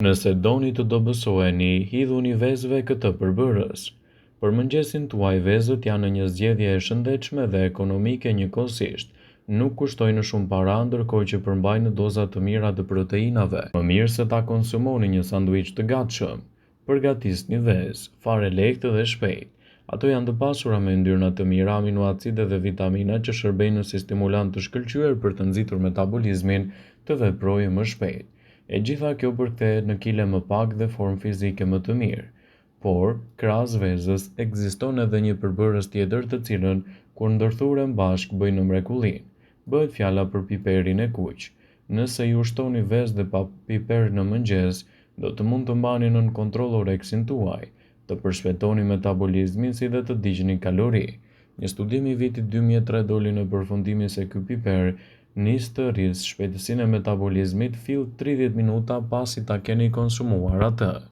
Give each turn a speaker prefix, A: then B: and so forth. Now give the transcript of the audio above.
A: Nëse doni të dobësoheni, hidhuni vezëve këtë përbërës. Për mëngjesin tuaj vezët janë në një zgjedhje e shëndetshme dhe ekonomike njëkohësisht. Nuk kushtojnë shumë para ndërkohë që përmbajnë doza të mira të proteinave. Më mirë se ta konsumoni një sanduiç të gatshëm. Përgatisni vezë, fare lehtë dhe shpejt. Ato janë të pasura me yndyrna të mira, aminoacide dhe vitamina që shërbejnë si stimulant të shkëlqyer për të nxitur metabolizmin të veprojë më shpejt. E gjitha kjo përkthehet në kile më pak dhe formë fizike më të mirë. Por, krahas vezës, ekziston edhe një përbërës tjetër të cilën, kur ndërthuren bashkë, bëjnë mrekullinë. Bëhet fjala për piperin e kuq. Nëse ju shtoni vezë dhe pa piper në mëngjes, do të mund të mbani nën kontroll oreksin tuaj, të përshpejtoni metabolizmin si dhe të ndiqni kalori. Një studim I vitit 2003 doli në përfundimin se ky piper nis të rrisë shpejtësinë e metabolizmit fill 30 minuta pasi ta keni konsumuar atë.